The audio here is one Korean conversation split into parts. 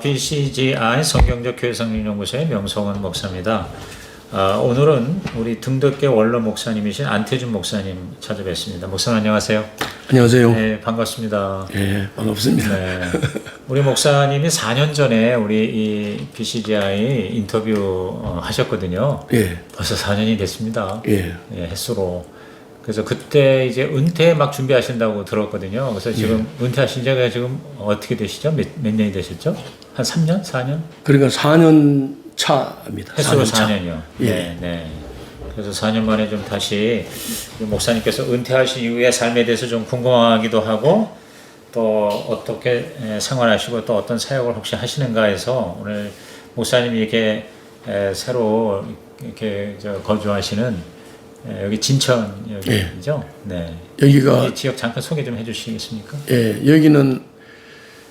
BCGI 성경적 교회성령연구소의 명성원 목사입니다. 오늘은 우리 등덕교 원로 목사님이신 안태준 목사님 찾아뵙습니다. 목사님 안녕하세요. 안녕하세요. 네, 반갑습니다. 네, 반갑습니다. 네, 우리 목사님이 4년 전에 우리 이 BCGI 인터뷰 하셨거든요. 예. 벌써 4년이 됐습니다. 예. 예, 햇수로. 그래서 그때 이제 은퇴 막 준비하신다고 들었거든요. 그래서 지금 은퇴하신 지가 지금 어떻게 되시죠? 몇 년이 되셨죠? 한 3년? 4년? 그러니까 4년 차입니다. 햇수로 4년이요. 예. 네, 네. 그래서 4년 만에 좀 다시 목사님께서 은퇴하신 이후의 삶에 대해서 좀 궁금하기도 하고 또 어떻게 생활하시고 또 어떤 사역을 혹시 하시는가 해서 오늘 목사님이 이렇게 새로 이렇게 거주하시는 여기 진천 여기죠. 네. 여기가 이 지역 잠깐 소개 좀 해주시겠습니까? 예, 여기는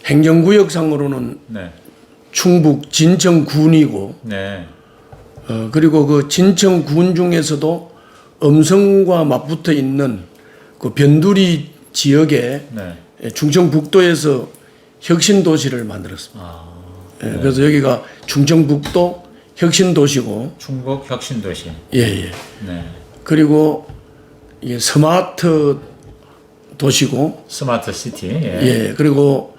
행정구역상으로는 네. 충북 진천군이고, 네. 그리고 그 진천군 중에서도 엄성과 맞붙어 있는 그 변두리 지역에 네. 충청북도에서 혁신도시를 만들었습니다. 네. 그래서 여기가 충청북도 혁신도시고, 충북 혁신도시. 예. 네. 그리고 이게 스마트 도시고, 스마트 시티. 예. 예, 그리고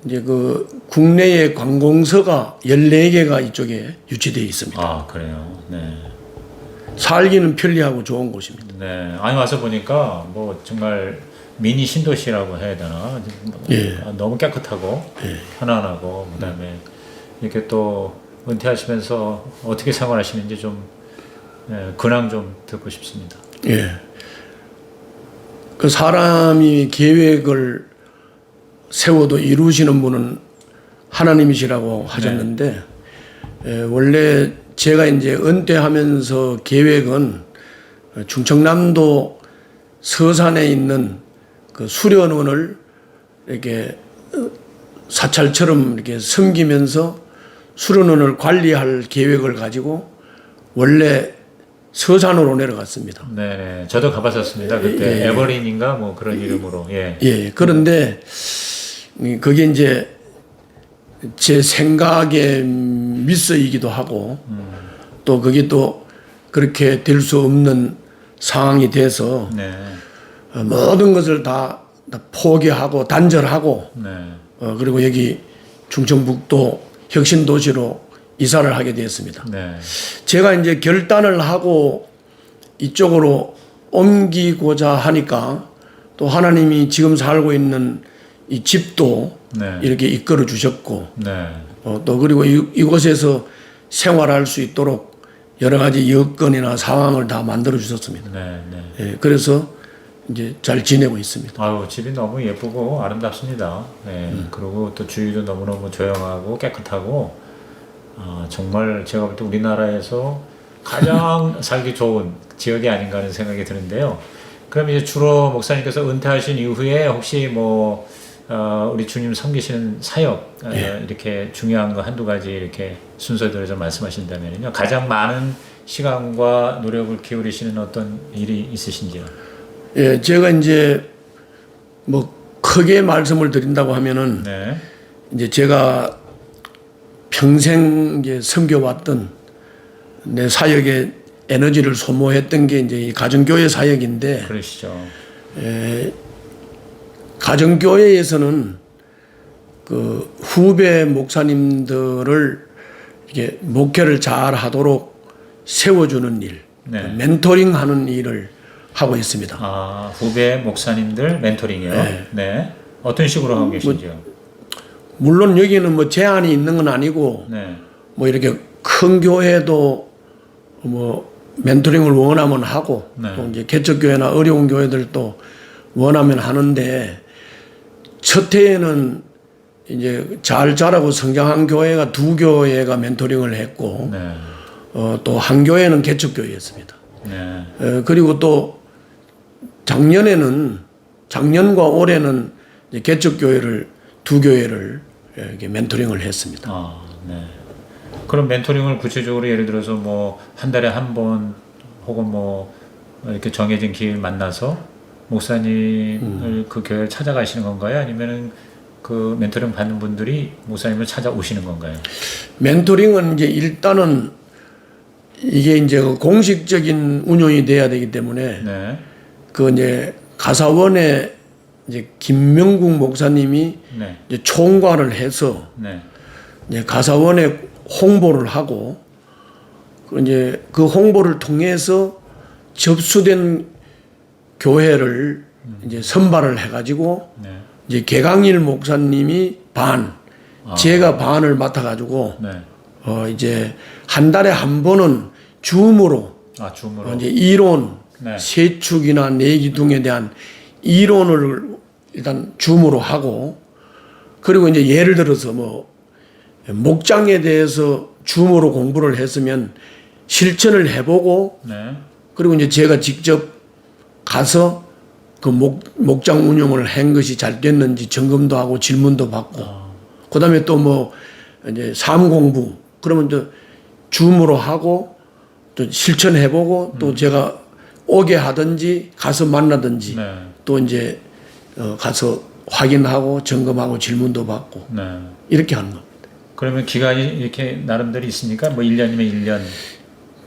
이제 그 국내의 관공서가 14개가 이쪽에 유치되어 있습니다. 아, 그래요. 네. 살기는 편리하고 좋은 곳입니다. 네. 아니 와서 보니까 뭐 정말 미니 신도시라고 해야 되나? 예. 너무 깨끗하고 편안하고 그다음에 이렇게 또 은퇴하시면서 어떻게 생활하시는지 좀 근황 좀 듣고 싶습니다. 예. 그 사람이 계획을 세워도 이루시는 분은 하나님이시라고 하셨는데, 원래 제가 이제 은퇴하면서 계획은 충청남도 서산에 있는 그 수련원을 이렇게 사찰처럼 이렇게 섬기면서 수련원을 관리할 계획을 가지고 원래 서산으로 내려갔습니다. 네, 저도 가봤었습니다. 그때 예. 에버린인가 뭐 그런 이름으로. 예. 예. 그런데 그게 이제 제 생각의 미스이기도 하고 또 그게 또 그렇게 될 수 없는 상황이 돼서 네. 모든 것을 다 포기하고 단절하고 네. 그리고 여기 충청북도 혁신도시로 이사를 하게 되었습니다. 네. 제가 이제 결단을 하고 이쪽으로 옮기고자 하니까 또 하나님이 지금 살고 있는 이 집도 네. 이렇게 이끌어 주셨고, 네. 또 그리고 이곳에서 생활할 수 있도록 여러 가지 여건이나 상황을 다 만들어 주셨습니다. 네. 네. 예, 그래서 이제 잘 지내고 있습니다. 아유, 집이 너무 예쁘고 아름답습니다. 네. 그리고 또 주위도 너무너무 조용하고 깨끗하고 정말 제가 볼 때 우리나라에서 가장 살기 좋은 지역이 아닌가 하는 생각이 드는데요. 그럼 이제 주로 목사님께서 은퇴하신 이후에 혹시 뭐 우리 주님 섬기시는 사역 이렇게 중요한 거 한두 가지 이렇게 순서대로 좀 말씀하신다면요. 가장 많은 시간과 노력을 기울이시는 어떤 일이 있으신지요? 예, 제가 이제 뭐 크게 말씀을 드린다고 하면은 네. 이제 제가 평생 이제 섬겨왔던 내 사역에 에너지를 소모했던 게 이제 이 가정교회 사역인데, 그러시죠. 가정교회에서는 그 후배 목사님들을 이렇게 목회를 잘 하도록 세워주는 일, 네. 멘토링 하는 일을 하고 있습니다. 아, 후배 목사님들 멘토링이요? 네. 네. 어떤 식으로 하고 계신지요? 물론 여기는 뭐 제한이 있는 건 아니고, 네. 뭐 이렇게 큰 교회도 뭐 멘토링을 원하면 하고, 네. 또 이제 개척교회나 어려운 교회들도 원하면 하는데, 첫 해에는 이제 잘 자라고 성장한 교회가 2교회가 멘토링을 했고, 네. 또 한 교회는 개척교회였습니다. 네. 그리고 또 작년과 올해는 이제 개척교회를 2교회를 이렇게 멘토링을 했습니다. 아, 네. 그럼 멘토링을 구체적으로 예를 들어서 뭐 한 달에 한 번 혹은 뭐 이렇게 정해진 기회를 만나서 목사님을 그 교회를 찾아가시는 건가요? 아니면은 그 멘토링 받는 분들이 목사님을 찾아오시는 건가요? 멘토링은 이제 일단은 이게 이제 그 공식적인 운영이 돼야 되기 때문에 네. 그 이제 가사원에 이제 김명국 목사님이 네. 이제 총괄을 해서 네. 이제 가사원에 홍보를 하고 그 이제 그 홍보를 통해서 접수된 교회를 이제 선발을 해가지고 네. 이제 개강일 목사님이 반, 제가 반을 맡아가지고 네. 이제 한 달에 한 번은 줌으로 줌으로. 이제 이론, 네. 세축이나 내기둥에 대한 이론을 일단 줌으로 하고 그리고 이제 예를 들어서 뭐 목장에 대해서 줌으로 공부를 했으면 실천을 해보고 네. 그리고 이제 제가 직접 가서 그 목장 운영을 한 것이 잘 됐는지 점검도 하고 질문도 받고 그다음에 또 뭐 이제 삶 공부 그러면 또 줌으로 하고 또 실천해보고 또 제가 오게 하든지 가서 만나든지 네. 또 이제 가서 확인하고 점검하고 질문도 받고 네. 이렇게 하는 겁니다. 그러면 기간이 이렇게 나름대로 있으니까 뭐 1년이면 1년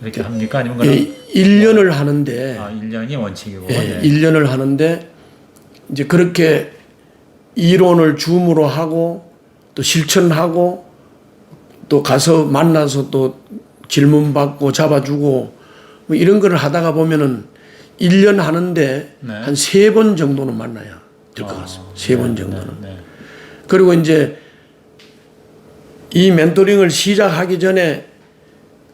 이렇게 합니까? 아니면 그럼 1년을 하는데 1년이 원칙이고. 예, 네. 1년을 하는데 이제 그렇게 이론을 줌으로 하고 또 실천하고 또 가서 만나서 또 질문 받고 잡아주고 뭐 이런 걸 하다가 보면은 1년 하는데 네. 한 3번 정도는 만나야 될 것 같습니다. 3번 정도는. 네. 그리고 이제 이 멘토링을 시작하기 전에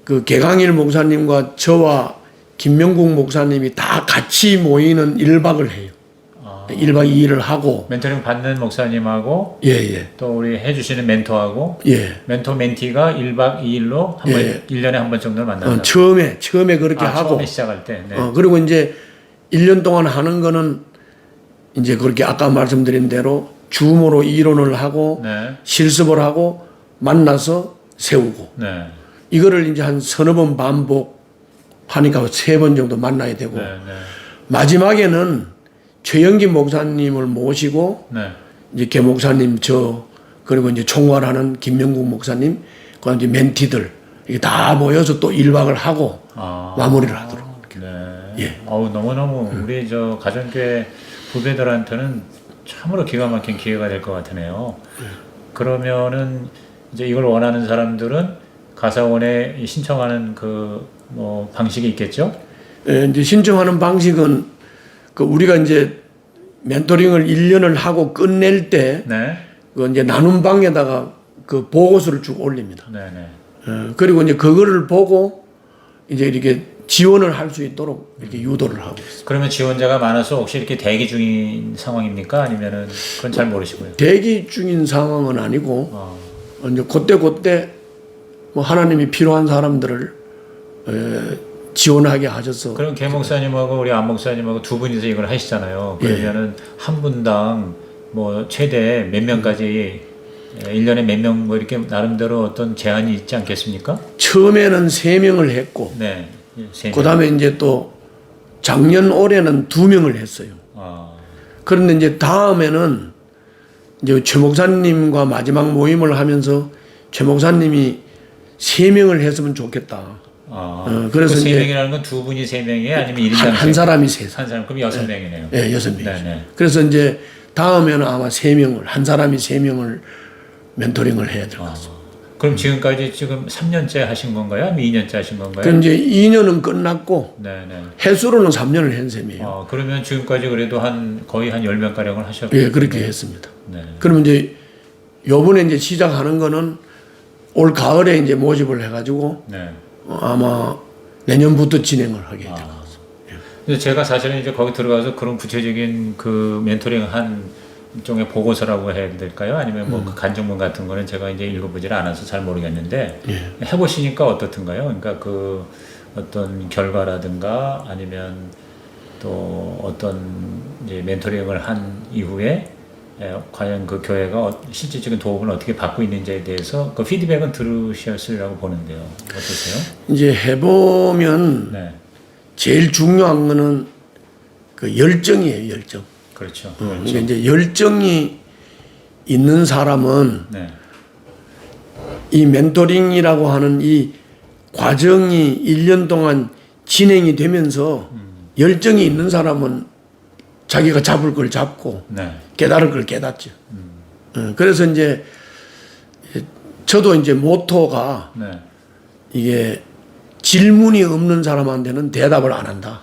그 개강일 목사님과 저와 김명국 목사님이 다 같이 모이는 1박을 해요. 1박 2일을 하고. 멘토링 받는 목사님하고 예. 또 우리 해주시는 멘토하고 예. 멘토 멘티가 1박 2일로 한 번, 예. 1년에 한 번 정도를 만난다. 처음에 그렇게 하고. 처음에 시작할 때. 네. 그리고 이제 1년 동안 하는 거는 이제 그렇게 아까 말씀드린 대로 줌으로 이론을 하고 네. 실습을 하고 만나서 세우고. 네. 이거를 이제 한 서너 번 반복하니까 3번 정도 만나야 되고. 네. 마지막에는 최영진 목사님을 모시고 네. 이제 개 목사님 저 그리고 이제 총괄하는 김명국 목사님 그다음 이제 멘티들 이게 다 모여서 또 1박을 하고 마무리를 하도록. 네. 예. 너무너무 우리 저 가정교회 후배들한테는 참으로 기가 막힌 기회가 될 것 같으네요. 그러면은 이제 이걸 원하는 사람들은 가사원에 신청하는 그 뭐 방식이 있겠죠? 예, 이제 신청하는 방식은 그 우리가 이제 멘토링을 1년을 하고 끝낼 때 네. 그 이제 나눔 방에다가 그 보고서를 쭉 올립니다. 네네. 그리고 이제 그거를 보고 이제 이렇게 지원을 할 수 있도록 이렇게 유도를 하고 있습니다. 그러면 지원자가 많아서 혹시 이렇게 대기 중인 상황입니까? 아니면은 그건 잘 모르시고요. 대기 중인 상황은 아니고 이제 그때 뭐 하나님이 필요한 사람들을 지원하게 하셔서. 그럼 개 목사님하고 우리 안 목사님하고 두 분이서 이걸 하시잖아요. 그러면은 한 분당 뭐 최대 몇 명까지 1년에 몇 명 뭐 이렇게 나름대로 어떤 제한이 있지 않겠습니까? 처음에는 3명을 했고. 네. 3명. 그다음에 이제 또 작년 올해는 2명을 했어요. 그런데 이제 다음에는 이제 최 목사님과 마지막 모임을 하면서 최 목사님이 3명을 했으면 좋겠다. 그래서 그 3명이라는 건 두 분이 3명이에요? 아니면 1인당 한 사람이 3명. 한 사람 그럼 6명이네요. 네, 6명. 네네. 그래서 이제 다음에는 아마 3명을 한 사람이 3명을 멘토링을 해야 될 것 같습니다. 그럼 지금까지 지금 3년째 하신 건가요? 아니면 2년째 하신 건가요? 그 이제 2년은 끝났고 네네. 횟수로는 3년을 한 셈이에요. 그러면 지금까지 그래도 거의 한 10명 가량을 하셨고. 예, 그렇게 했습니다. 네. 그러면 이제 요번에 이제 시작하는 거는 올 가을에 이제 모집을 해가지고 네. 아마 내년부터 진행을 하게 될 것 같습니다. 근데 제가 사실은 이제 거기 들어가서 그런 구체적인 그 멘토링 한 일종의 보고서라고 해야 될까요? 아니면 뭐 그 간증문 같은 거는 제가 이제 읽어보질 않아서 잘 모르겠는데 해보시니까 어떻든가요? 그러니까 그 어떤 결과라든가 아니면 또 어떤 이제 멘토링을 한 이후에 과연 그 교회가 실질적인 도움을 어떻게 받고 있는지에 대해서 그 피드백은 들으셨으리라고 보는데요. 어떠세요? 이제 해보면 네. 제일 중요한 거는 그 열정이에요, 열정. 그렇죠. 그러니까 이제 열정이 있는 사람은 네. 이 멘토링이라고 하는 이 과정이 1년 동안 진행이 되면서 열정이 있는 사람은 자기가 잡을 걸 잡고 네. 깨달을 걸 깨닫죠. 그래서 이제 저도 이제 모토가 네. 이게 질문이 없는 사람한테는 대답을 안 한다.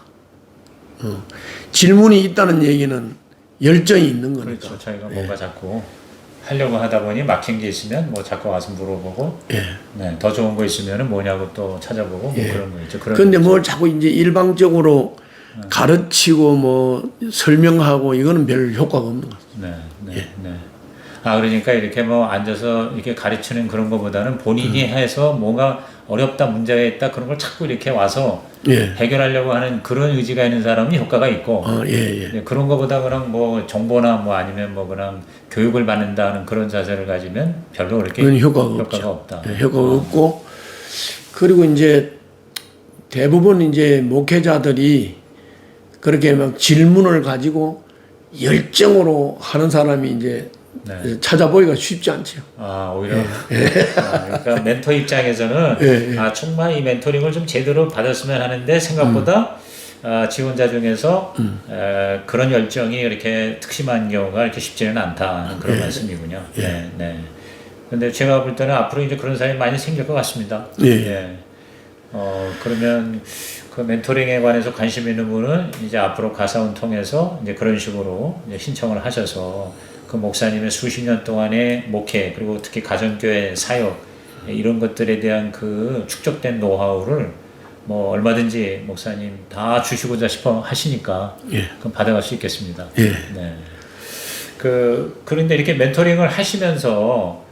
질문이 있다는 얘기는 열정이 있는 거니까. 그렇죠. 저희가 뭔가 자꾸 하려고 하다 보니 막힌 게 있으면 뭐 자꾸 와서 물어보고, 예. 네, 더 좋은 거 있으면은 뭐냐고 또 찾아보고 뭐 그런 거 있죠. 그런 그런데 뭘 자꾸 이제 일방적으로 가르치고 뭐 설명하고 이거는 별 효과가 없는 것 같습니다. 네, 네, 네. 아 그러니까 이렇게 뭐 앉아서 이렇게 가르치는 그런 거보다는 본인이 해서 뭔가 어렵다 문제가 있다 그런 걸 자꾸 이렇게 와서 예. 해결하려고 하는 그런 의지가 있는 사람은 효과가 있고 예. 네, 그런 거보다 그냥 뭐 정보나 뭐 아니면 뭐 그냥 교육을 받는다는 그런 자세를 가지면 별로 그렇게 그건 효과가 없죠. 없다. 예, 효과가 없고 그리고 이제 대부분 이제 목회자들이 그렇게 막 질문을 가지고 열정으로 하는 사람이 이제 네. 찾아보기가 쉽지 않죠. 아 오히려 그러니까 멘토 입장에서는 예. 아 정말 이 멘토링을 좀 제대로 받았으면 하는데 생각보다 지원자 중에서 그런 열정이 이렇게 특심한 경우가 이렇게 쉽지는 않다는 그런 말씀이군요. 네, 네. 근데 제가 볼 때는 앞으로 이제 그런 사람이 많이 생길 것 같습니다. 예. 그러면 그 멘토링에 관해서 관심 있는 분은 이제 앞으로 가사원 통해서 이제 그런 식으로 이제 신청을 하셔서 그 목사님의 수십 년 동안의 목회 그리고 특히 가정교회 사역 이런 것들에 대한 그 축적된 노하우를 뭐 얼마든지 목사님 다 주시고자 싶어 하시니까 그럼 받아갈 수 있겠습니다. 예. 네. 그런데 이렇게 멘토링을 하시면서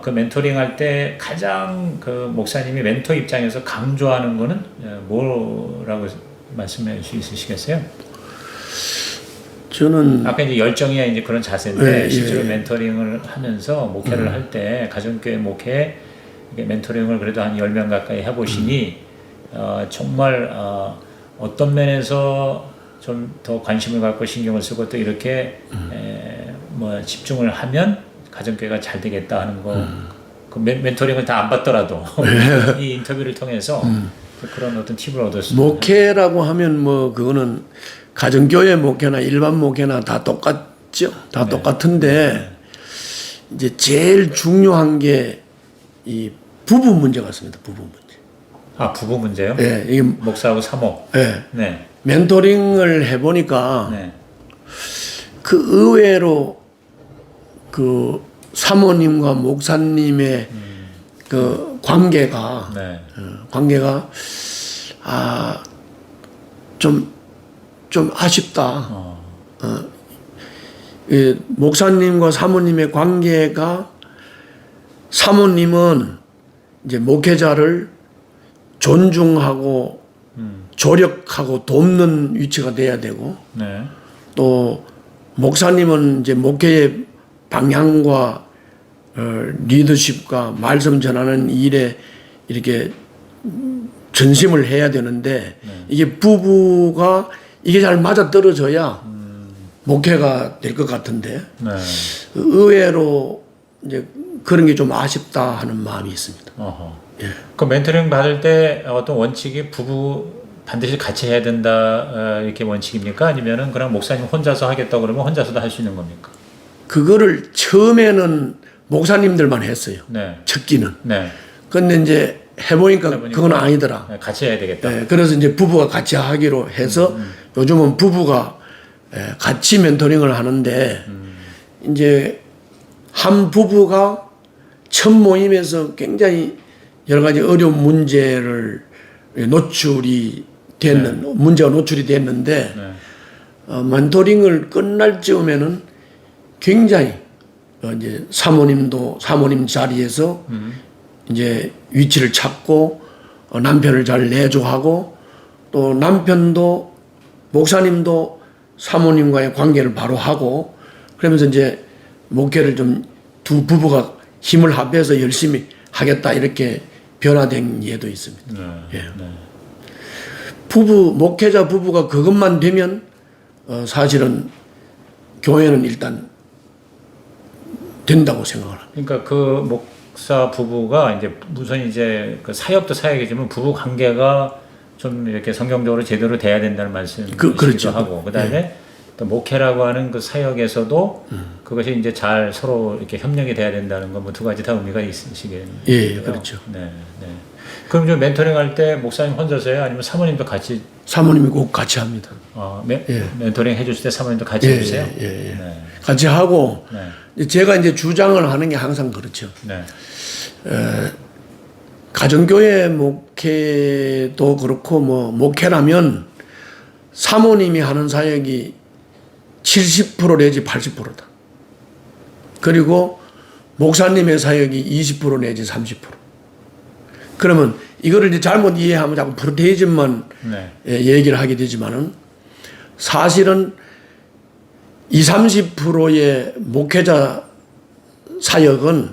그 멘토링 할 때 가장 그 목사님이 멘토 입장에서 강조하는 거는 뭐라고 말씀해 주실 수 있으시겠어요? 저는 아까 이제 열정이야 이제 그런 자세인데 예, 실제로 예. 멘토링을 하면서 목회를 할 때 가정교회 목회 이게 멘토링을 그래도 한 10명 가까이 해보시니 정말 어떤 면에서 좀 더 관심을 갖고 신경을 쓰고 또 이렇게 뭐 집중을 하면 가정교회가 잘 되겠다 하는 거 그 멘토링을 다 안 받더라도 이 인터뷰를 통해서 그런 어떤 팁을 얻었습니다. 목회라고 하면 뭐 그거는 가정교회 목회나 일반 목회나 다 똑같죠. 다 똑같은데 이제 제일 중요한 게 이 부부 문제 같습니다. 부부 문제. 아 부부 문제요? 예, 이게 목사하고 사모. 예. 네. 멘토링을 해보니까 네. 그 의외로 그 사모님과 목사님의 그 관계가 네. 관계가 좀 아쉽다. 목사님과 사모님의 관계가 사모님은 이제 목회자를 존중하고 조력하고 돕는 위치가 돼야 되고 네. 또 목사님은 이제 목회의 방향과 리더십과 말씀 전하는 일에 이렇게 전심을 해야 되는데 이게 부부가 이게 잘 맞아 떨어져야 목회가 될 것 같은데 네. 의외로 이제 그런 게 좀 아쉽다 하는 마음이 있습니다. 어허. 그 멘토링 받을 때 어떤 원칙이 부부 반드시 같이 해야 된다 이렇게 원칙입니까? 아니면은 그냥 목사님 혼자서 하겠다 그러면 혼자서도 할 수 있는 겁니까? 그거를 처음에는 목사님들만 했어요. 네. 첫 끼는. 네. 근데 이제 해보니까 그건 아니더라. 네, 같이 해야 되겠다. 네, 그래서 이제 부부가 같이 하기로 해서 요즘은 부부가 같이 멘토링을 하는데 이제 한 부부가 첫 모임에서 굉장히 여러 가지 어려운 문제를 노출이 됐는 문제가 노출이 됐는데 멘토링을 끝날 즈음에는 굉장히 이제 사모님 자리에서 이제 위치를 찾고 남편을 잘 내조하고 또 남편도 목사님도 사모님과의 관계를 바로 하고 그러면서 이제 목회를 좀 두 부부가 힘을 합해서 열심히 하겠다 이렇게 변화된 예도 있습니다. 예. 목회자 부부가 그것만 되면 사실은 교회는 일단 된다고 생각을 합니다. 그러니까 그 목사 부부가 이제 우선 이제 그 사역도 사역이지만 부부 관계가 좀 이렇게 성경적으로 제대로 돼야 된다는 말씀이기도 그렇죠. 하고 그다음에 또 목회라고 하는 그 사역에서도 그것이 이제 잘 서로 이렇게 협력이 돼야 된다는 거 뭐 두 가지 다 의미가 있으시겠네요. 예, 그렇죠. 네, 네. 그럼 좀 멘토링 할 때 목사님 혼자서요, 아니면 사모님도 같이? 사모님이 꼭 같이 합니다. 멘토링 해주실 때 사모님도 같이 해주세요. 네. 같이 하고 네. 제가 이제 주장을 하는 게 항상 그렇죠. 네. 가정교회 목회도 그렇고 뭐 목회라면 사모님이 하는 사역이 70% 내지 80%다. 그리고 목사님의 사역이 20% 내지 30%. 그러면 이거를 이제 잘못 이해하면 자꾸 프로테이즘만 네. 얘기를 하게 되지만은 사실은 20, 30%의 목회자 사역은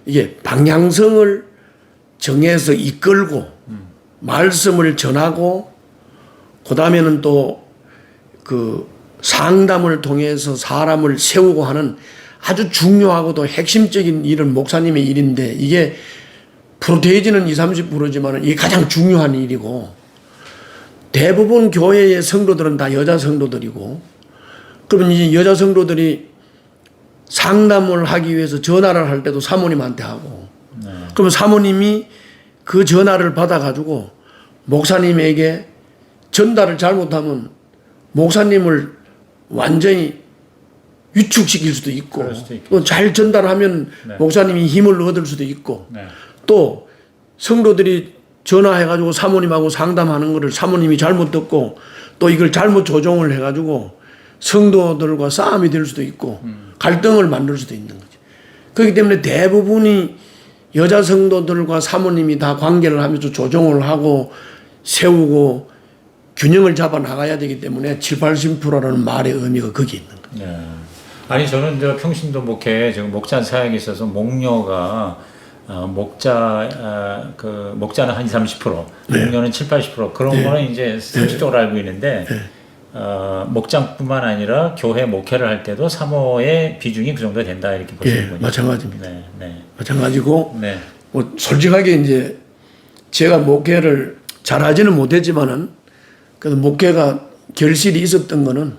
이게 방향성을 정해서 이끌고 말씀을 전하고 그 다음에는 또 그 상담을 통해서 사람을 세우고 하는 아주 중요하고도 핵심적인 일은 목사님의 일인데 이게 프로테이지는 20, 30%지만 이게 가장 중요한 일이고 대부분 교회의 성도들은 다 여자 성도들이고 그러면 이제 여자 성도들이 상담을 하기 위해서 전화를 할 때도 사모님한테 하고 그러면 사모님이 그 전화를 받아가지고 목사님에게 전달을 잘못하면 목사님을 완전히 위축시킬 수도 있고 또 잘 전달하면 목사님이 힘을 얻을 수도 있고 또 성도들이 전화해가지고 사모님하고 상담하는 거를 사모님이 잘못 듣고 또 이걸 잘못 조정을 해가지고 성도들과 싸움이 될 수도 있고 갈등을 만들 수도 있는 거죠. 그렇기 때문에 대부분이 여자 성도들과 사모님이 다 관계를 하면서 조정을 하고 세우고 균형을 잡아 나가야 되기 때문에 7, 80%라는 말의 의미가 거기에 있는 거죠. 네. 아니 저는 저 평신도 목회 지금 목자 사역에 있어서 목녀가 목자는 한 20, 30%, 목녀는 7, 80% 그런 거는 이제 상식적으로 알고 있는데 목장뿐만 아니라 교회 목회를 할 때도 사모의 비중이 그 정도 된다 이렇게 보시는군요. 마찬가지입니다. 네. 마찬가지고 뭐 솔직하게 이제 제가 목회를 잘하지는 못했지만은 그래도 목회가 결실이 있었던 거는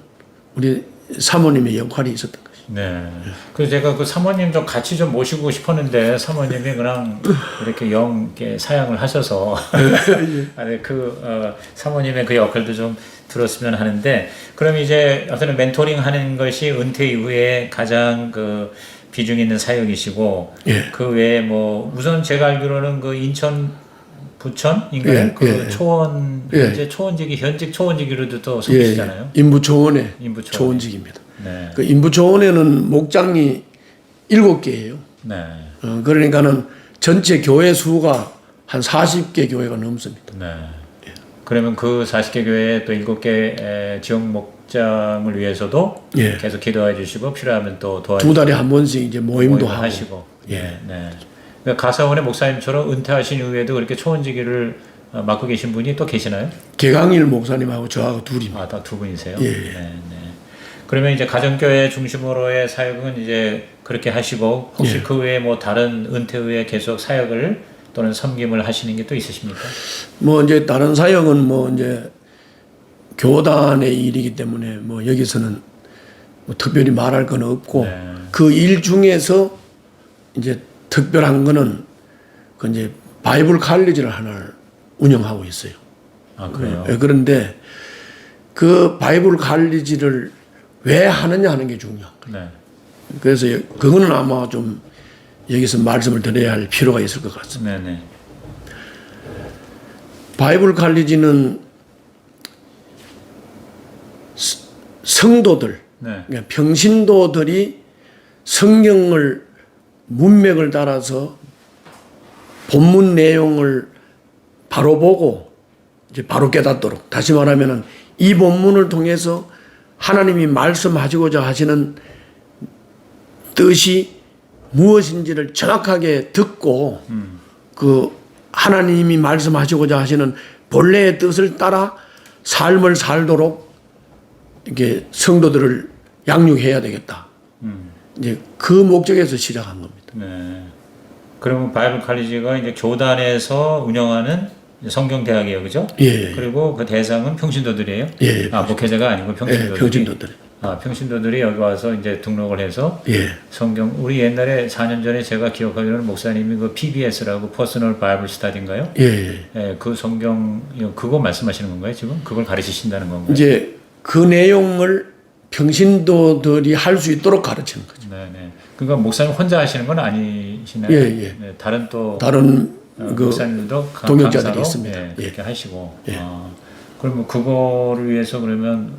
우리 사모님의 역할이 있었던 거죠. 네. 그래서 제가 그 사모님 좀 같이 좀 모시고 싶었는데 사모님이 그냥 이렇게 이렇게 사양을 하셔서 아니 사모님의 그 역할도 좀 들었으면 하는데 그럼 이제 어떤 멘토링 하는 것이 은퇴 이후에 가장 그 비중 있는 사역이시고 그 외에 뭐 우선 제가 알기로는 그 인천 부천인가요? 초원 이제 초원직이 현직 초원직으로도 또 섬기시잖아요. 인부초원에 초원직입니다. 네. 그 인부초원에는 목장이 7개예요. 네. 그러니까는 전체 교회 수가 한 40개 교회가 넘습니다. 네. 그러면 그 40개 교회 또 7개 지역 목장을 위해서도 계속 기도해 주시고 필요하면 또 도와주시고 2달에 한 번씩 이제 모임도 하고 하시고. 네. 그러니까 가사원의 목사님처럼 은퇴하신 이후에도 그렇게 초원직을 맡고 계신 분이 또 계시나요? 개강일 목사님하고 저하고 둘입니다. 다 두 분이세요? 네. 그러면 이제 가정교회 중심으로의 사역은 이제 그렇게 하시고 혹시 그 외에 뭐 다른 은퇴 후에 계속 사역을 또는 섬김을 하시는 게 또 있으십니까? 뭐 이제 다른 사역은 뭐 이제 교단의 일이기 때문에 뭐 여기서는 뭐 특별히 말할 건 없고 그 일 중에서 이제 특별한 거는 그 이제 바이블 칼리지를 하나를 운영하고 있어요. 아, 그래요? 그런데 그 바이블 칼리지를 왜 하느냐 하는 게 중요한 거예요. 그래서 그거는 아마 좀 여기서 말씀을 드려야 할 필요가 있을 것 같습니다. 바이블 칼리지는 성도들, 그러니까 평신도들이 성경을 문맥을 따라서 본문 내용을 바로 보고 이제 바로 깨닫도록 다시 말하면은 이 본문을 통해서 하나님이 말씀하시고자 하시는 뜻이 무엇인지를 정확하게 듣고 그 하나님이 말씀하시고자 하시는 본래의 뜻을 따라 삶을 살도록 이렇게 성도들을 양육해야 되겠다. 이제 그 목적에서 시작한 겁니다. 네. 그러면 바이블 칼리지가 이제 교단에서 운영하는 성경 대학이에요, 그죠? 예. 그리고 그 대상은 평신도들이에요? 예. 아, 목회자가 아니고 예, 평신도들이. 평신도들. 아, 평신도들이 여기 와서 이제 등록을 해서 예. 성경, 우리 옛날에 4년 전에 제가 기억하기로는 목사님이 그 PBS라고 퍼스널 바이블 스타디인가요? 예. 예, 그 성경, 그거 말씀하시는 건가요, 지금? 그걸 가르치신다는 건가요? 이제 그 내용을 평신도들이 할 수 있도록 가르치는 거죠. 네네. 그러니까 목사님 혼자 하시는 건 아니시나요? 예, 예. 네, 다른 또 다른 그 목사님들도 동역자들이 강사로, 있습니다. 예, 예. 그렇게 하시고. 예. 그러면 그거를 위해서 그러면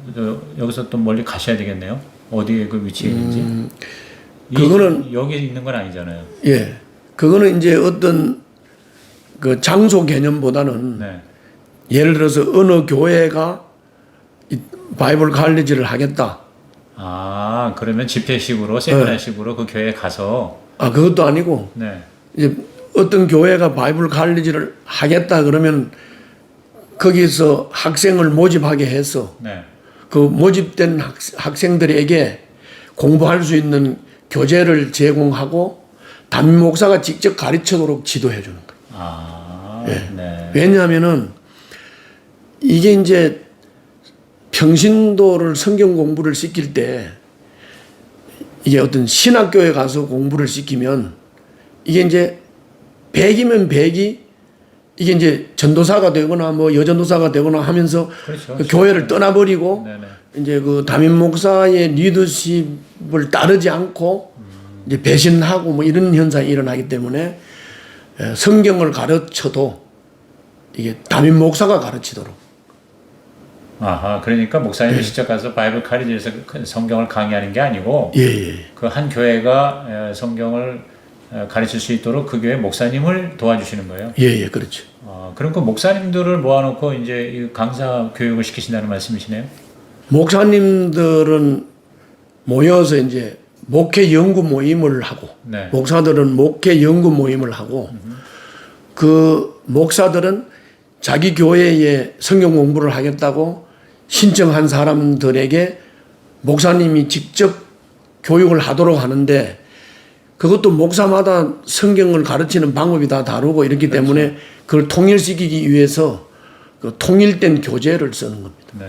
여기서 또 멀리 가셔야 되겠네요. 어디에 그 위치에 있는지. 그거는 여기 있는 건 아니잖아요. 예. 그거는 이제 어떤 그 장소 개념보다는 네. 예를 들어서 어느 교회가 이 바이블 칼리지를 하겠다. 아, 그러면 집회식으로, 세미나식으로 그 교회에 가서. 아, 그것도 아니고 네. 이제 어떤 교회가 바이블 칼리지를 하겠다 그러면 거기서 학생을 모집하게 해서 네. 그 모집된 학생들에게 공부할 수 있는 교재를 제공하고 담임 목사가 직접 가르치도록 지도해 주는 거예요. 아, 예. 네. 왜냐하면은 이게 이제 평신도를 성경 공부를 시킬 때 이게 어떤 신학교에 가서 공부를 시키면 이게 이제 100이면 100이 이게 이제 전도사가 되거나 뭐 여전도사가 되거나 하면서 그렇죠. 그 교회를 떠나버리고 네네. 이제 그 담임 목사의 리더십을 따르지 않고 이제 배신하고 뭐 이런 현상이 일어나기 때문에 성경을 가르쳐도 이게 담임 목사가 가르치도록. 아하, 그러니까 목사님이 직접 가서 바이블 카리지에서 성경을 강의하는 게 아니고 예. 그 한 교회가 성경을 가르칠 수 있도록 그 교회 목사님을 도와주시는 거예요. 예, 그렇죠. 그럼 그 목사님들을 모아놓고 이제 이 강사 교육을 시키신다는 말씀이시네요. 목사님들은 모여서 이제 목회 연구 모임을 하고 네. 목사들은 목회 연구 모임을 하고 그 목사들은 자기 교회에 성경 공부를 하겠다고 신청한 사람들에게 목사님이 직접 교육을 하도록 하는데 그것도 목사마다 성경을 가르치는 방법이 다 다르고 이렇기 때문에 그걸 통일시키기 위해서 그 통일된 교재를 쓰는 겁니다. 네.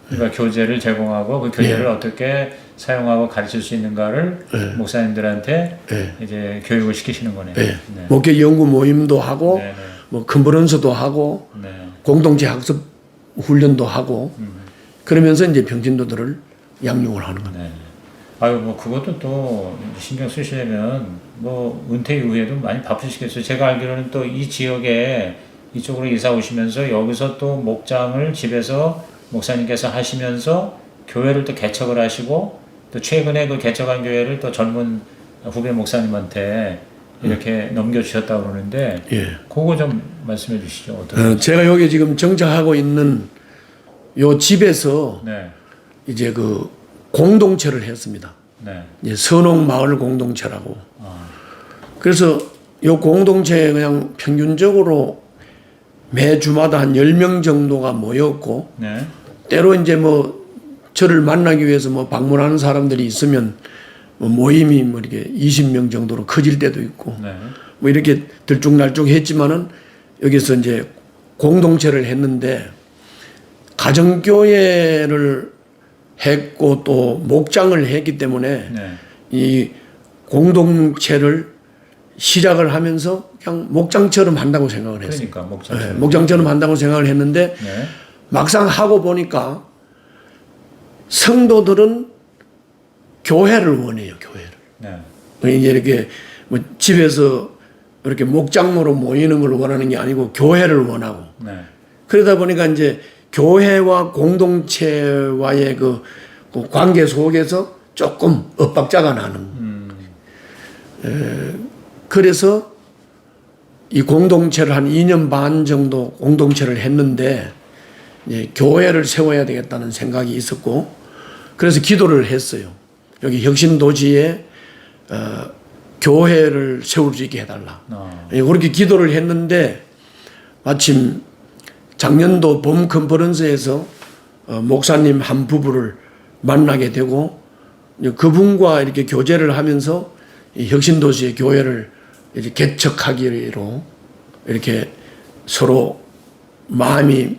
그러니까 교재를 제공하고 그 교재를 어떻게 사용하고 가르칠 수 있는가를 목사님들한테 이제 교육을 시키시는 거네요. 네. 목회 연구 모임도 하고 네, 네. 뭐 컨퍼런스도 하고 네. 공동체 학습 훈련도 하고 그러면서 이제 평신도들을 양육을 하는 겁니다. 네. 아유, 뭐 그것도 또 신경 쓰시려면 뭐 은퇴 이후에도 많이 바쁘시겠어요. 제가 알기로는 또 이 지역에 이쪽으로 이사 오시면서 여기서 또 목장을 집에서 목사님께서 하시면서 교회를 또 개척을 하시고 또 최근에 그 개척한 교회를 또 젊은 후배 목사님한테 이렇게 넘겨주셨다고 그러는데 그거 좀 말씀해 주시죠. 어떤 제가 여기 지금 정착하고 있는 요 집에서 네. 이제 그 공동체를 했습니다. 네. 이제 선옥 마을 공동체라고. 그래서 요 공동체에 그냥 평균적으로 매주마다 한 10명 정도가 모였고 네. 때로 이제 뭐 저를 만나기 위해서 뭐 방문하는 사람들이 있으면 뭐 모임이 뭐 이렇게 20명 정도로 커질 때도 있고 네. 뭐 이렇게 들쭉날쭉 했지만은 여기서 이제 공동체를 했는데 가정교회를 했고 또 목장을 했기 때문에 네. 이 공동체를 시작을 하면서 그냥 목장처럼 한다고 생각을 했어요. 그러니까 목장. 목장처럼 한다고 생각을 했는데 네. 막상 하고 보니까 성도들은 교회를 원해요. 교회를. 네. 이제 이렇게 뭐 집에서 이렇게 목장으로 모이는 걸 원하는 게 아니고 교회를 원하고 네. 그러다 보니까 이제 교회와 공동체와의 그 관계 속에서 조금 엇박자가 나는. 그래서 이 공동체를 한 2년 반 정도 공동체를 했는데 이제 교회를 세워야 되겠다는 생각이 있었고 그래서 기도를 했어요. 여기 혁신도시에 교회를 세울 수 있게 해달라. 그렇게 기도를 했는데 마침 작년도 봄 컨퍼런스에서 목사님 한 부부를 만나게 되고 이제 그분과 이렇게 교제를 하면서 이 혁신도시의 교회를 이제 개척하기로 이렇게 서로 마음이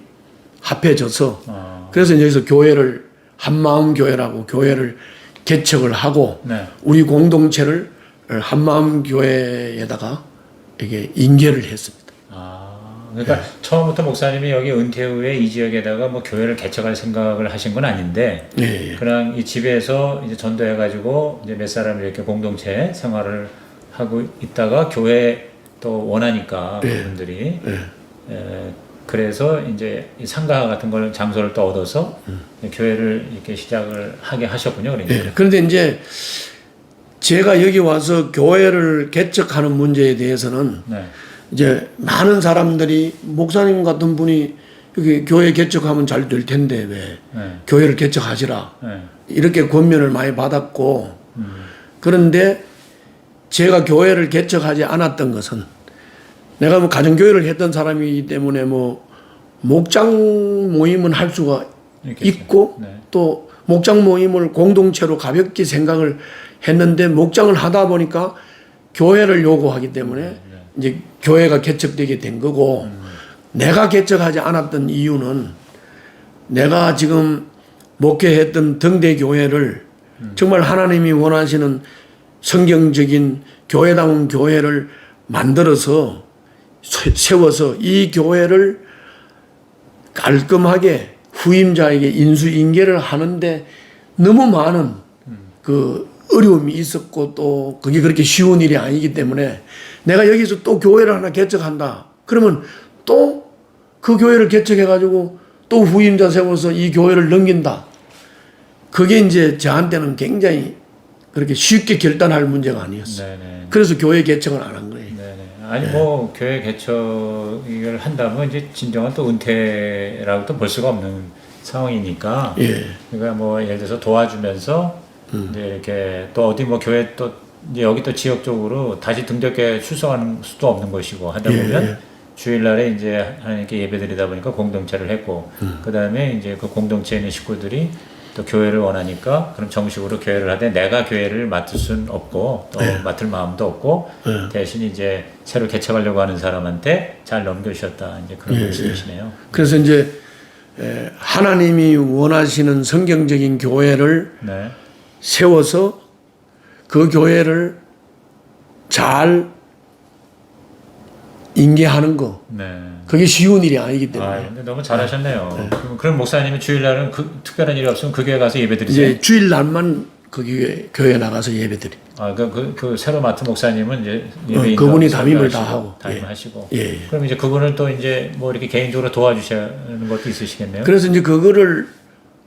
합해져서 그래서 이제 여기서 교회를 한마음 교회라고 교회를 개척을 하고 네. 우리 공동체를 한마음 교회에다가 이게 인계를 했습니다. 그러니까 처음부터 목사님이 여기 은퇴 후에 이 지역에다가 뭐 교회를 개척할 생각을 하신 건 아닌데, 그냥 이 집에서 이제 전도해가지고 이제 몇 사람 이렇게 공동체 생활을 하고 있다가 교회 또 원하니까 그분들이 그래서 이제 이 상가 같은 걸 장소를 또 얻어서 교회를 이렇게 시작을 하게 하셨군요. 그러니까. 그런데 이제 제가 여기 와서 교회를 개척하는 문제에 대해서는 이제 많은 사람들이 목사님 같은 분이 여기 교회 개척하면 잘 될 텐데 왜 교회를 개척하시라 이렇게 권면을 많이 받았고 그런데 제가 교회를 개척하지 않았던 것은 내가 뭐 가정교회를 했던 사람이기 때문에 뭐 목장 모임은 할 수가 있고 또 목장 모임을 공동체로 가볍게 생각을 했는데 목장을 하다 보니까 교회를 요구하기 때문에 이제 교회가 개척되게 된 거고 내가 개척하지 않았던 이유는 내가 지금 목회했던 등대교회를 정말 하나님이 원하시는 성경적인 교회다운 교회를 만들어서 세워서 이 교회를 깔끔하게 후임자에게 인수인계를 하는데 너무 많은 그 어려움이 있었고 또 그게 그렇게 쉬운 일이 아니기 때문에 내가 여기서 또 교회를 하나 개척한다. 그러면 또 그 교회를 개척해가지고 또 후임자 세워서 이 교회를 넘긴다. 그게 이제 저한테는 굉장히 그렇게 쉽게 결단할 문제가 아니었어요. 그래서 교회 개척을 안 한 거예요. 아니 뭐 교회 개척을 한다면 이제 진정한 또 은퇴라고 또 볼 수가 없는 상황이니까. 그러니까 뭐 예를 들어서 도와주면서 이제 이렇게 또 어디 뭐 교회 또 이제 여기 또 지역적으로 다시 등적에 출석하는 수도 없는 것이고 하다 보면 주일날에 이제 하나님께 예배드리다 보니까 공동체를 했고 그 다음에 이제 그 공동체에 있는 식구들이 또 교회를 원하니까 그럼 정식으로 교회를 하되 내가 교회를 맡을 수는 없고 또 맡을 마음도 없고 대신 이제 새로 개척하려고 하는 사람한테 잘 넘겨주셨다 이제 그런 말씀이시네요. 그래서 이제 하나님이 원하시는 성경적인 교회를 세워서 그 교회를 잘 인계하는 거. 그게 쉬운 일이 아니기 때문에. 근데 너무 잘하셨네요. 그럼 목사님이 주일날은 특별한 일이 없으면 그 교회 가서 예배드리세요? 이제 주일날만 그 교회 나가서 예배드리. 그 새로 맡은 목사님은 이제 예배 그분이 담임을 다 하고. 담임하시고. 그럼 이제 그분을 또 이제 뭐 이렇게 개인적으로 도와주시는 것도 있으시겠네요. 그래서 이제 그거를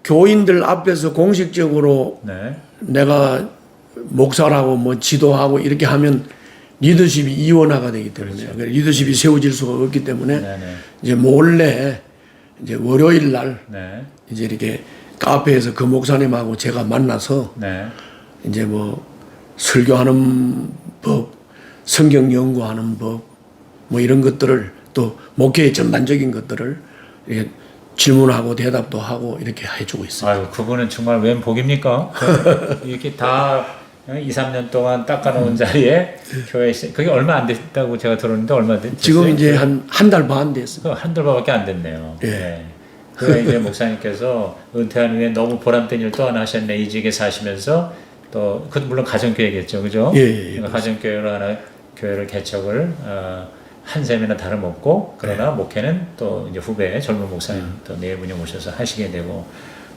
교인들 앞에서 공식적으로 내가 목사라고 뭐 지도하고 이렇게 하면 리더십이 이원화가 되기 때문에 리더십이 세워질 수가 없기 때문에 이제 몰래 이제 월요일 날 이제 이렇게 카페에서 그 목사님하고 제가 만나서 이제 뭐 설교하는 법, 성경 연구하는 법, 뭐 이런 것들을 또 목회의 전반적인 것들을 이렇게 질문하고 대답도 하고 이렇게 해주고 있어요. 그분은 정말 웬 복입니까? 이렇게 다 2, 3년 동안 닦아놓은 자리에 교회 그게 얼마 안 됐다고 제가 들었는데 얼마 됐어요? 지금 이제 한 달 반 됐어요. 한 달 반밖에 안 됐네요. 그러니까 이제 목사님께서 은퇴한 후에 너무 보람된 일 또 하나 하셨네. 이 지역에 사시면서 또 그 물론 가정교회겠죠, 그죠? 그러니까 가정교회로 하나 교회를 개척을 한 셈이나 다름없고 그러나 목회는 또 이제 후배 젊은 목사님 또 네 분이 모셔서 하시게 되고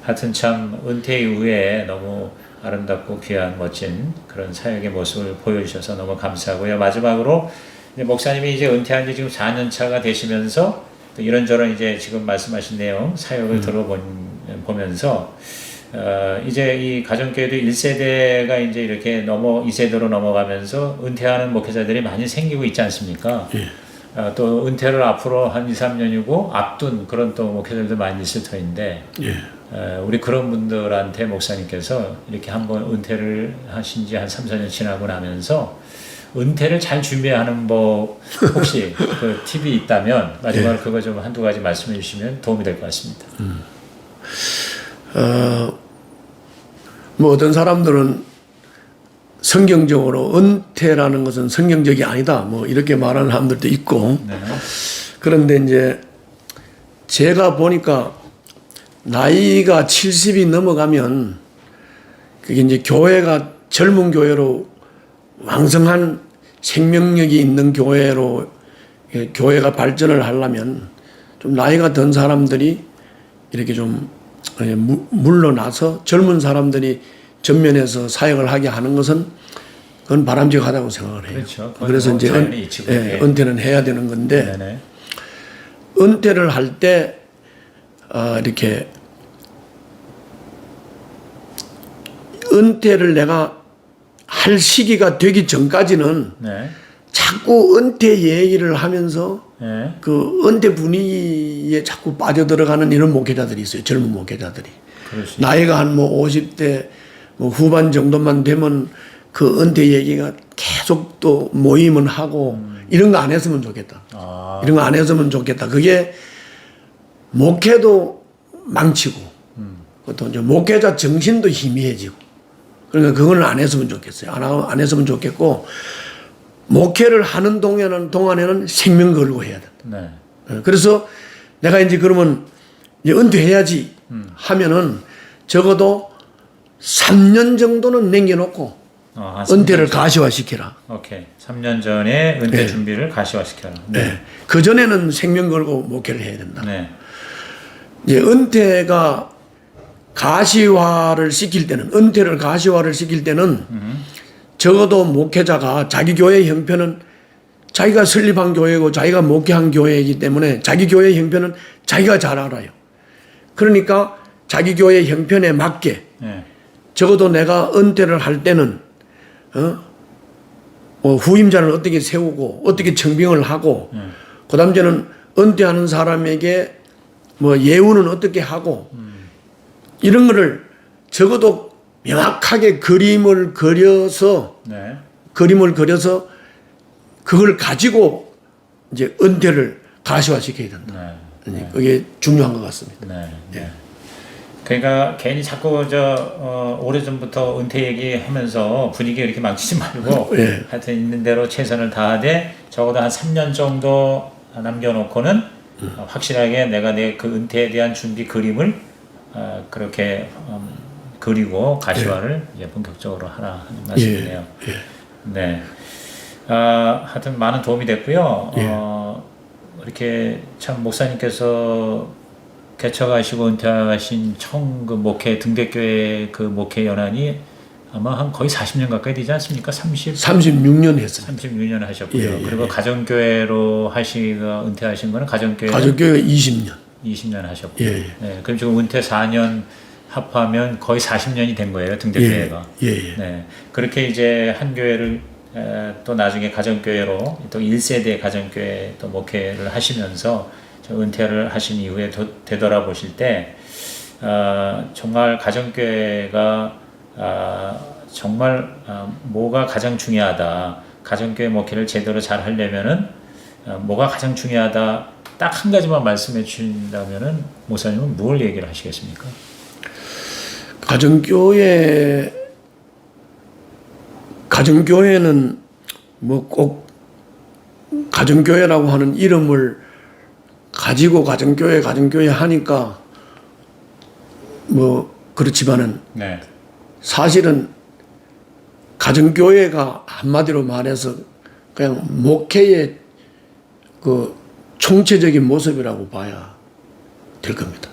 하여튼 참 은퇴 이후에 너무 아름답고 귀한 멋진 그런 사역의 모습을 보여주셔서 너무 감사하고요. 마지막으로 이제 목사님이 이제 은퇴한 지 지금 4년 차가 되시면서 또 이런저런 이제 지금 말씀하신 내용 사역을 들어보면서 이제 이 가정교회도 1세대가 이제 이렇게 2세대로 넘어가면서 은퇴하는 목회자들이 많이 생기고 있지 않습니까? 또 은퇴를 앞으로 한 2, 3년이고 앞둔 그런 또 목회자들도 많이 있을 터인데 우리 그런 분들한테 목사님께서 이렇게 한번 은퇴를 하신 지 한 3, 4년 지나고 나면서 은퇴를 잘 준비하는 법 혹시 그 팁이 있다면 마지막으로 그거 좀 한두 가지 말씀해 주시면 도움이 될 것 같습니다. 뭐 어떤 사람들은 성경적으로 은퇴라는 것은 성경적이 아니다. 뭐 이렇게 말하는 사람들도 있고. 네. 그런데 이제 제가 보니까 나이가 70이 넘어가면 그게 이제 교회가 젊은 교회로 왕성한 생명력이 있는 교회로 교회가 발전을 하려면 좀 나이가 든 사람들이 이렇게 좀 물러나서 젊은 사람들이 전면에서 사역을 하게 하는 것은 그건 바람직하다고 생각을 해요. 그렇죠. 그래서 이제 은퇴는 해야 되는 건데 네네. 은퇴를 할 때 이렇게 은퇴를 내가 할 시기가 되기 전까지는 네. 자꾸 은퇴 얘기를 하면서 네. 그 은퇴 분위기에 자꾸 빠져들어가는 이런 목회자들이 있어요. 젊은 목회자들이. 나이가 한 뭐 50대 뭐 후반 정도만 되면 그 은퇴 얘기가 계속 또 모임은 하고 이런 거 안 했으면 좋겠다. 이런 거 안 했으면 좋겠다. 그게 목회도 망치고 또 이제 목회자 정신도 희미해지고 그러니까 그거는 안 했으면 좋겠어요. 안 했으면 좋겠고 목회를 하는 동안에는 생명 걸고 해야 된다. 네. 그래서 내가 이제 그러면 이제 은퇴해야지 하면은 적어도 3년 정도는 남겨놓고 은퇴를 가시화시켜라. 오케이. 3년 전에 은퇴 준비를 가시화시켜라. 네. 그 전에는 생명 걸고 목회를 해야 된다. 네. 이제 은퇴가 가시화를 시킬 때는 은퇴를 가시화를 시킬 때는 적어도 목회자가 자기 교회 형편은 자기가 설립한 교회고 자기가 목회한 교회이기 때문에 자기 교회 형편은 자기가 잘 알아요. 그러니까 자기 교회 형편에 맞게 네. 적어도 내가 은퇴를 할 때는 후임자를 어떻게 세우고 어떻게 청빙을 하고 그다음 저는 은퇴하는 사람에게 뭐 예우는 어떻게 하고 이런 거를 적어도 명확하게 그림을 그려서 그걸 가지고 이제 은퇴를 가시화시켜야 된다. 그게 중요한 것 같습니다. 네. 그러니까 괜히 자꾸 오래전부터 은퇴 얘기하면서 분위기 이렇게 망치지 말고 하여튼 있는 대로 최선을 다하되 적어도 한 3년 정도 남겨놓고는 확실하게 내가 내 그 은퇴에 대한 준비 그림을 그렇게 그리고 가시화를 이제 본격적으로 하라 하는 말씀이네요. 네. 하여튼 많은 도움이 됐고요. 이렇게 참 목사님께서 개척하시고 은퇴하신 그 목회 등대교회 그 목회 연한이 아마 한 거의 40년 가까이 되지 않습니까? 36년 했어요. 36년 하셨고요. 그리고 가정교회로 은퇴하신 거는 가정교회 20년. 20년 하셨고. 네. 그럼 지금 은퇴 4년 합하면 거의 40년이 된 거예요. 등대교회가. 네. 그렇게 이제 한 교회를 또 나중에 가정교회로 또 1세대 가정교회 또 목회를 하시면서 은퇴를 하신 이후에 되돌아보실 때 정말 가정교회가 정말 뭐가 가장 중요하다. 가정교회 목회를 제대로 잘 하려면은 뭐가 가장 중요하다. 딱 한 가지만 말씀해 주신다면은 목사님은 뭘 얘기를 하시겠습니까? 가정교회는 뭐 꼭 가정교회라고 하는 이름을 가지고 가정교회 하니까 뭐 그렇지만은 사실은 가정교회가 한마디로 말해서 그냥 목회의 그 총체적인 모습이라고 봐야 될 겁니다.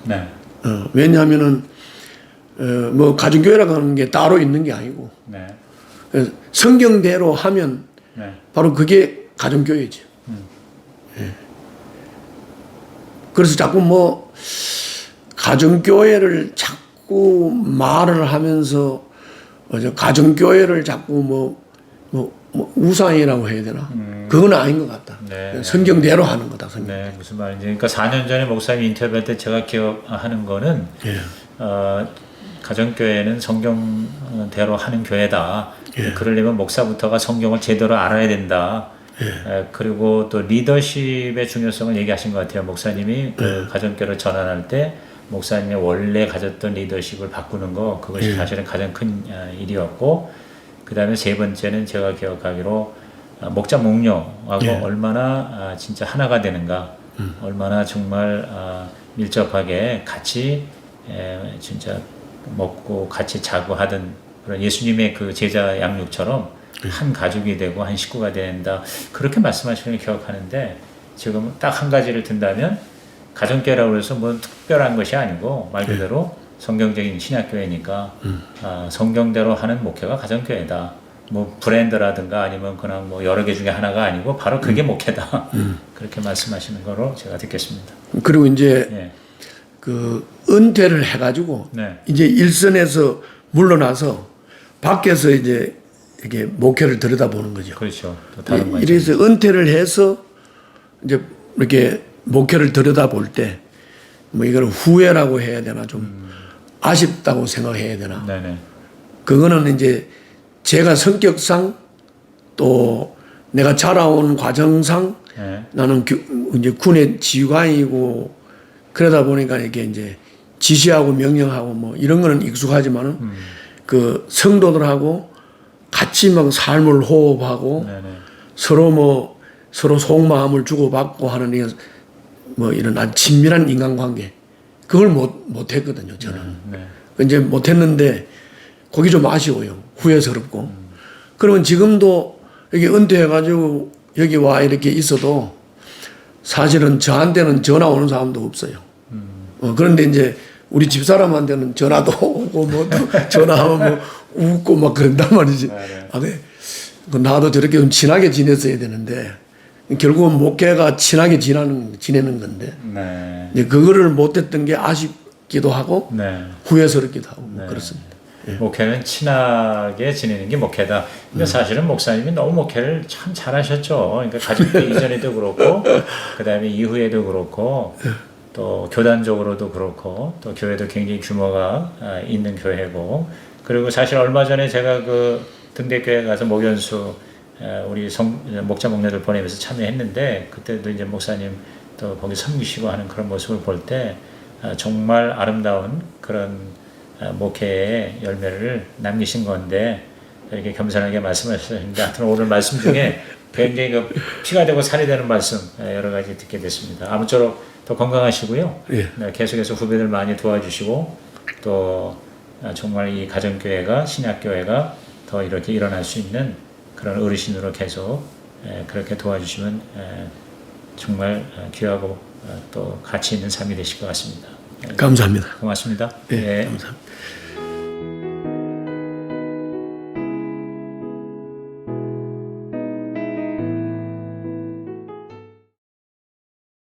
왜냐하면은 뭐 가정교회라고 하는 게 따로 있는 게 아니고 성경대로 하면 바로 그게 가정교회죠. 그래서 자꾸 뭐 가정교회를 자꾸 말을 하면서 가정교회를 자꾸 뭐 우상이라고 해야 되나? 그건 아닌 것 같다. 성경대로 하는 거다. 무슨 말인지. 그러니까 4년 전에 목사님 인터뷰할 때 제가 기억하는 거는 가정교회는 성경대로 하는 교회다. 그러려면 목사부터가 성경을 제대로 알아야 된다. 그리고 또 리더십의 중요성을 얘기하신 것 같아요. 목사님이 그 가정교회를 전환할 때 목사님이 원래 가졌던 리더십을 바꾸는 거 그것이 사실은 가장 큰 일이었고 그 다음에 세 번째는 제가 기억하기로 목자 목녀하고 얼마나 진짜 하나가 되는가 얼마나 정말 밀접하게 같이 진짜 먹고 같이 자고 하던 그런 예수님의 그 제자 양육처럼 한 가족이 되고 한 식구가 된다 그렇게 말씀하시는 걸 기억하는데 지금 딱 한 가지를 든다면 가정교회라고 해서 뭐 특별한 것이 아니고 말 그대로 성경적인 신약교회니까 성경대로 하는 목회가 가정교회다. 뭐 브랜드라든가 아니면 그냥 뭐 여러 개 중에 하나가 아니고 바로 그게 목회다. 그렇게 말씀하시는 거로 제가 듣겠습니다. 그리고 이제 예. 그 은퇴를 해가지고 네. 이제 일선에서 물러나서 밖에서 이제 이렇게 목회를 들여다보는 거죠. 그렇죠. 또 다른 관점. 이래서 은퇴를 해서 이제 이렇게 목회를 들여다볼 때 뭐 이걸 후회라고 해야 되나 좀 아쉽다고 생각해야 되나. 네네. 그거는 이제 제가 성격상 또 내가 자라온 과정상 네. 나는 이제 군의 지휘관이고 그러다 보니까 이게 이제 지시하고 명령하고 뭐 이런 거는 익숙하지만은 그 성도들하고 같이 막 삶을 호흡하고 네네. 서로 속마음을 주고받고 하는 이런 아주 친밀한 인간관계 그걸 못했거든요 저는. 네. 이제 못했는데 그게 좀 아쉬워요. 후회스럽고. 그러면 지금도 여기 은퇴해가지고 여기 와 이렇게 있어도 사실은 저한테는 전화 오는 사람도 없어요. 그런데 이제 우리 집사람한테는 전화도 오고 뭐 전화하면 뭐 웃고 막 그런단 말이지. 네. 아, 그래. 나도 저렇게 좀 친하게 지냈어야 되는데 결국은 목회가 친하게 지내는 건데 네. 이제 그거를 못했던 게 아쉽기도 하고 네. 후회스럽기도 하고 뭐 그렇습니다. 목회는 친하게 지내는 게 목회다. 근데 사실은 목사님이 너무 목회를 참 잘하셨죠. 그러니까 가족들 이전에도 그렇고, 그 다음에 이후에도 그렇고, 또 교단적으로도 그렇고, 또 교회도 굉장히 규모가 있는 교회고, 그리고 사실 얼마 전에 제가 그 등대교회 가서 목연수 우리 목자 목녀들 보내면서 참여했는데, 그때도 이제 목사님 또 거기 섬기시고 하는 그런 모습을 볼 때 정말 아름다운 그런 목회의 열매를 남기신 건데 이렇게 겸손하게 말씀하셨는데 하여튼 오늘 말씀 중에 굉장히 그 피가 되고 살이 되는 말씀 여러 가지 듣게 됐습니다. 아무쪼록 더 건강하시고요. 예. 네, 계속해서 후배들 많이 도와주시고 또 정말 이 가정교회가 신약교회가 더 이렇게 일어날 수 있는 그런 어르신으로 계속 그렇게 도와주시면 정말 귀하고 또 가치 있는 삶이 되실 것 같습니다. 감사합니다. 고맙습니다. 예, 네. 감사합니다.